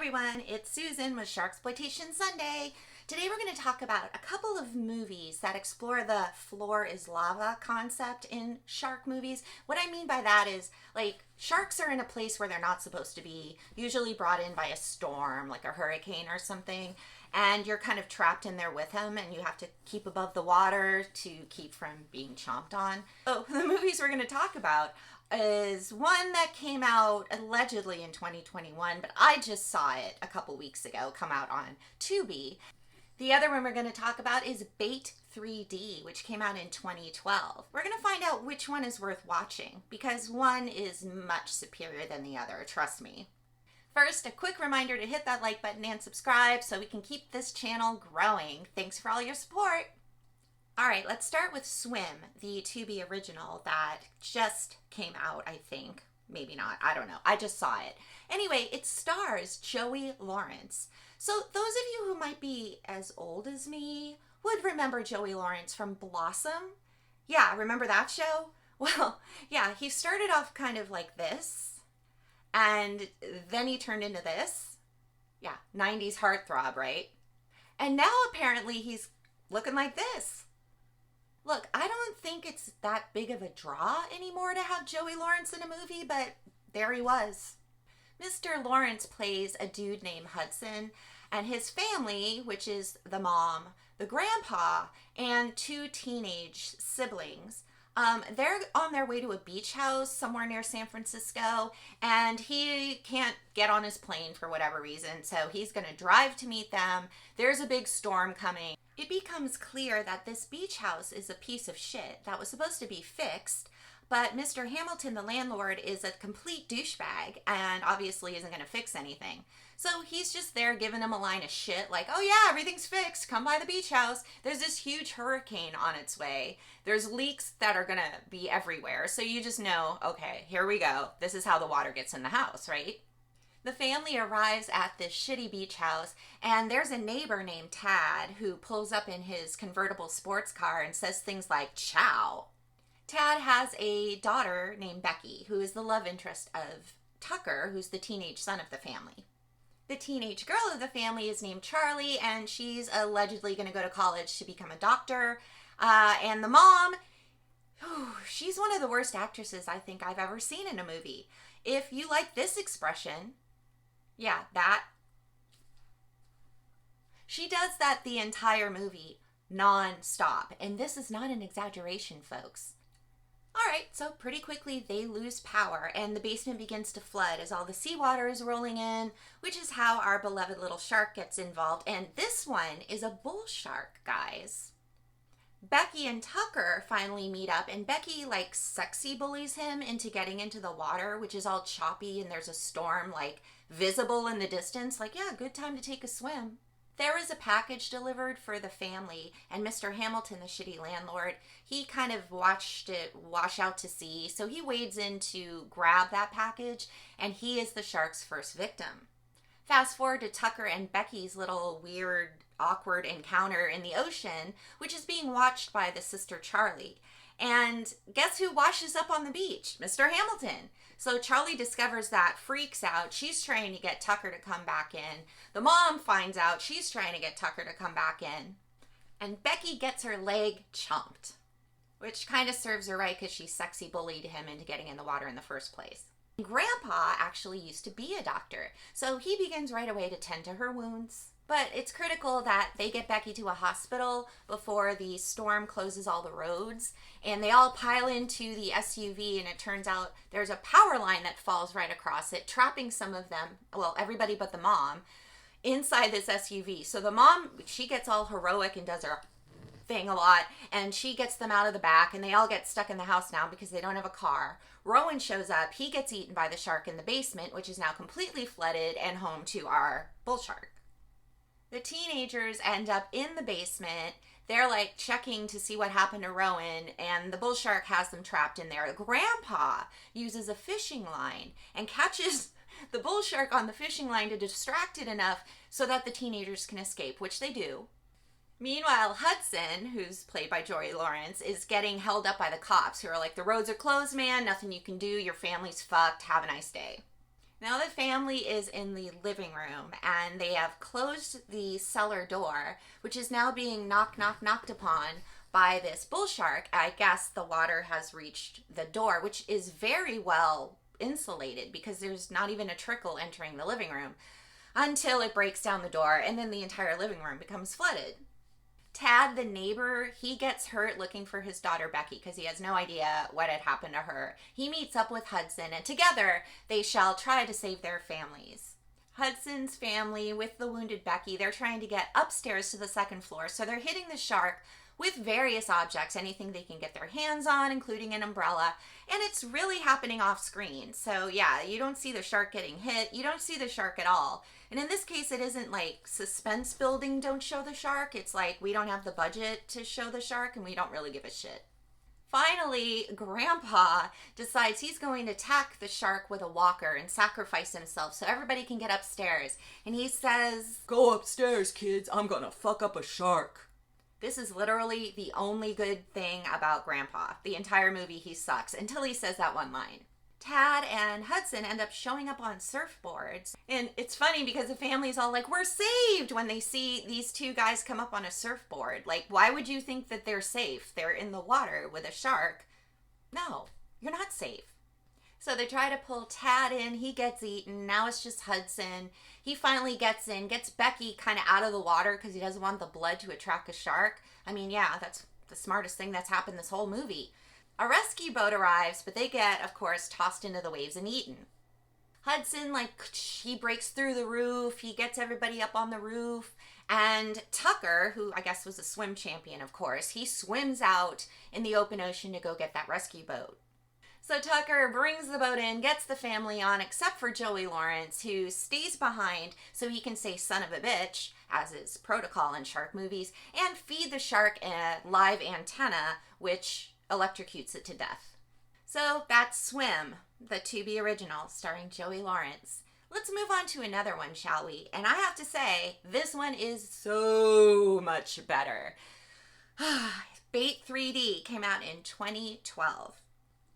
everyone, it's Susan with Sharksploitation Sunday. Today we're going to talk about a couple of movies that explore the floor is lava concept in shark movies. What I mean by that is, sharks are in a place where they're not supposed to be, usually brought in by a storm, like a hurricane or something, and you're kind of trapped in there with them, and you have to keep above the water to keep from being chomped on. So the movies we're going to talk about is one that came out allegedly in 2021, but I just saw it a couple weeks ago come out on Tubi. The other one we're going to talk about is Bait 3D, which came out in 2012. We're going to find out which one is worth watching because one is much superior than the other, trust me. First, a quick reminder to hit that like button and subscribe so we can keep this channel growing. Thanks for all your support. All right, let's start with Swim, the Tubi original that just came out, I think. Maybe not, I don't know. I just saw it. Anyway, it stars Joey Lawrence. So those of you who might be as old as me would remember Joey Lawrence from Blossom. Yeah, remember that show? Well, yeah, he started off kind of like this, and then he turned into this. Yeah, 90s heartthrob, right? And now apparently he's looking like this. Look, I don't think it's that big of a draw anymore to have Joey Lawrence in a movie, but there he was. Mr. Lawrence plays a dude named Hudson, and his family, which is the mom, the grandpa, and two teenage siblings, they're on their way to a beach house somewhere near San Francisco, and he can't get on his plane for whatever reason, so he's going to drive to meet them. There's a big storm coming. It becomes clear that this beach house is a piece of shit that was supposed to be fixed, but Mr. Hamilton, the landlord, is a complete douchebag and obviously isn't going to fix anything. So he's just there giving him a line of shit like, oh yeah, everything's fixed. Come by the beach house. There's this huge hurricane on its way. There's leaks that are going to be everywhere. So you just know, okay, here we go. This is how the water gets in the house, right? The family arrives at this shitty beach house, and there's a neighbor named Tad who pulls up in his convertible sports car and says things like, ciao. Tad has a daughter named Becky, who is the love interest of Tucker, who's the teenage son of the family. The teenage girl of the family is named Charlie, and she's allegedly going to go to college to become a doctor. And the mom, she's one of the worst actresses I think I've ever seen in a movie. If you like this expression, yeah, that. She does that the entire movie, non-stop. And this is not an exaggeration, folks. All right, so pretty quickly they lose power and the basement begins to flood as all the seawater is rolling in, which is how our beloved little shark gets involved. And this one is a bull shark, guys. Becky and Tucker finally meet up, and Becky, sexy bullies him into getting into the water, which is all choppy, and there's a storm, visible in the distance. Yeah, good time to take a swim. There was a package delivered for the family, and Mr. Hamilton, the shitty landlord, he kind of watched it wash out to sea, so he wades in to grab that package, and he is the shark's first victim. Fast forward to Tucker and Becky's little weird, awkward encounter in the ocean, which is being watched by the sister Charlie. And guess who washes up on the beach? Mr. Hamilton. So Charlie discovers that, freaks out. She's trying to get Tucker to come back in. The mom finds out. She's trying to get Tucker to come back in. And Becky gets her leg chomped, which kind of serves her right because she sexy bullied him into getting in the water in the first place. Grandpa actually used to be a doctor, so he begins right away to tend to her wounds. But it's critical that they get Becky to a hospital before the storm closes all the roads, and they all pile into the SUV, and it turns out there's a power line that falls right across it, trapping some of them, well, everybody but the mom, inside this SUV. So the mom, she gets all heroic and does her thing a lot, and she gets them out of the back, and they all get stuck in the house now because they don't have a car. Rowan shows up. He gets eaten by the shark in the basement, which is now completely flooded and home to our bull shark. The teenagers end up in the basement. They're checking to see what happened to Rowan, and the bull shark has them trapped in there. Grandpa uses a fishing line and catches the bull shark on the fishing line to distract it enough so that the teenagers can escape, which they do. Meanwhile, Hudson, who's played by Joey Lawrence, is getting held up by the cops who are like, the roads are closed, man, nothing you can do, your family's fucked, have a nice day. Now the family is in the living room and they have closed the cellar door, which is now being knocked upon by this bull shark. I guess the water has reached the door, which is very well insulated because there's not even a trickle entering the living room until it breaks down the door, and then the entire living room becomes flooded. Tad, the neighbor, he gets hurt looking for his daughter Becky because he has no idea what had happened to her. He meets up with Hudson, and together they shall try to save their families. Hudson's family with the wounded Becky, they're trying to get upstairs to the second floor, so they're hitting the shark with various objects, anything they can get their hands on, including an umbrella, and it's really happening off screen. So yeah, you don't see the shark getting hit, you don't see the shark at all. And in this case, it isn't like suspense building, don't show the shark. It's like we don't have the budget to show the shark and we don't really give a shit. Finally, Grandpa decides he's going to attack the shark with a walker and sacrifice himself so everybody can get upstairs. And he says, "Go upstairs, kids. I'm gonna fuck up a shark." This is literally the only good thing about Grandpa. The entire movie, he sucks until he says that one line. Tad and Hudson end up showing up on surfboards. And it's funny because the family's all like, we're saved, when they see these two guys come up on a surfboard. Like, why would you think that they're safe? They're in the water with a shark. No, you're not safe. So they try to pull Tad in. He gets eaten. Now it's just Hudson. He finally gets in, gets Becky kind of out of the water because he doesn't want the blood to attract a shark. I mean, yeah, that's the smartest thing that's happened this whole movie. A rescue boat arrives, but they get, of course, tossed into the waves and eaten. Hudson, he breaks through the roof. He gets everybody up on the roof. And Tucker, who I guess was a swim champion, of course, he swims out in the open ocean to go get that rescue boat. So Tucker brings the boat in, gets the family on, except for Joey Lawrence, who stays behind so he can say son of a bitch, as is protocol in shark movies, and feed the shark a live antenna, which electrocutes it to death. So that's Swim, the Tubi original, starring Joey Lawrence. Let's move on to another one, shall we? And I have to say, this one is so much better. Bait 3D came out in 2012.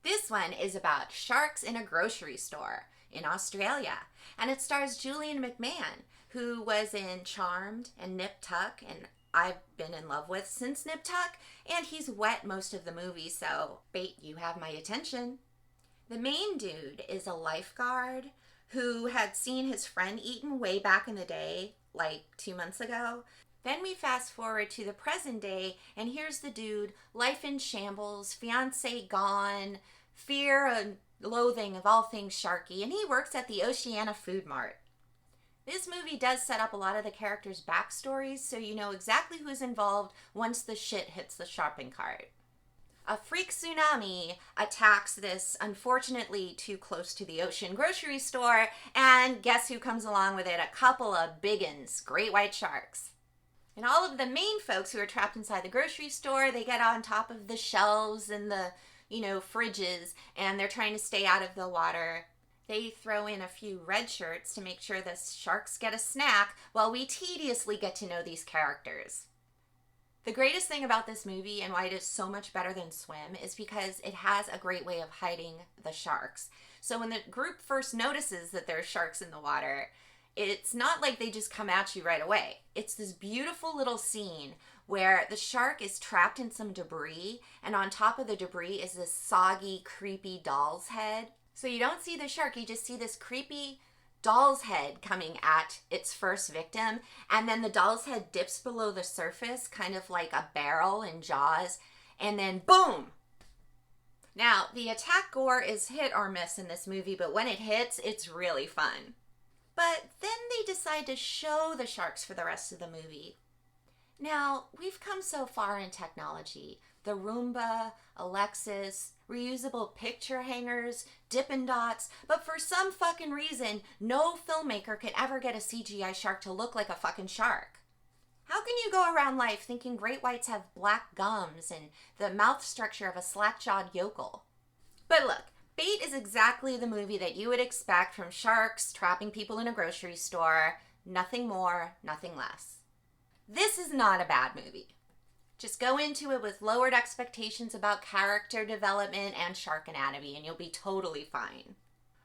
This one is about sharks in a grocery store in Australia, and it stars Julian McMahon, who was in Charmed and Nip Tuck, and I've been in love with since Nip Tuck, and he's wet most of the movie, so Bait, you have my attention. The main dude is a lifeguard who had seen his friend eaten way back in the day, like 2 months ago. Then we fast forward to the present day, and here's the dude, life in shambles, fiance gone, fear and loathing of all things sharky, and he works at the Oceana Food Mart. This movie does set up a lot of the characters' backstories, so you know exactly who's involved once the shit hits the shopping cart. A freak tsunami attacks this unfortunately too close to the ocean grocery store, and guess who comes along with it? A couple of biggins, great white sharks. And all of the main folks who are trapped inside the grocery store, they get on top of the shelves and the, fridges, and they're trying to stay out of the water. They throw in a few red shirts to make sure the sharks get a snack while we tediously get to know these characters. The greatest thing about this movie and why it is so much better than Swim is because it has a great way of hiding the sharks. So when the group first notices that there are sharks in the water, it's not like they just come at you right away. It's this beautiful little scene where the shark is trapped in some debris, and on top of the debris is this soggy, creepy doll's head. So you don't see the shark, you just see this creepy doll's head coming at its first victim, and then the doll's head dips below the surface, kind of like a barrel in Jaws, and then boom! Now, the attack gore is hit or miss in this movie, but when it hits, it's really fun. But then they decide to show the sharks for the rest of the movie. Now, we've come so far in technology. The Roomba, Alexis, reusable picture hangers, Dippin' Dots, but for some fucking reason, no filmmaker can ever get a CGI shark to look like a fucking shark. How can you go around life thinking great whites have black gums and the mouth structure of a slack-jawed yokel? But look, Bait is exactly the movie that you would expect from sharks trapping people in a grocery store. Nothing more, nothing less. This is not a bad movie. Just go into it with lowered expectations about character development and shark anatomy, and you'll be totally fine.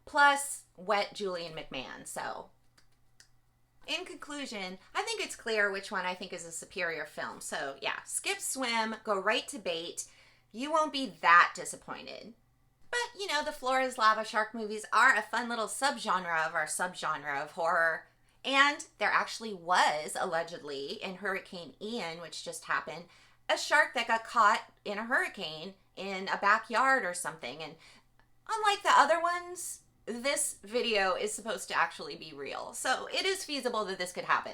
plus wet Julian McMahon. So in conclusion, I think it's clear which one I think is a superior film. So yeah, skip swim, go right to bait. You won't be that disappointed. But, you know, the floor is lava shark movies are a fun little subgenre of our subgenre of horror. And there actually was, allegedly, in Hurricane Ian, which just happened, a shark that got caught in a hurricane in a backyard or something. And unlike the other ones, this video is supposed to actually be real. So it is feasible that this could happen.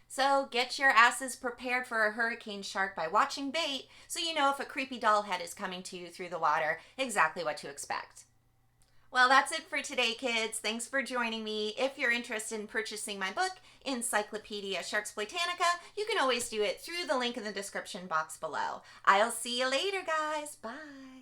So get your asses prepared for a hurricane shark by watching bait so you know if a creepy doll head is coming to you through the water, exactly what to expect. Well, that's it for today, kids. Thanks for joining me. If you're interested in purchasing my book, Encyclopedia Sharksploitanica, you can always do it through the link in the description box below. I'll see you later, guys. Bye.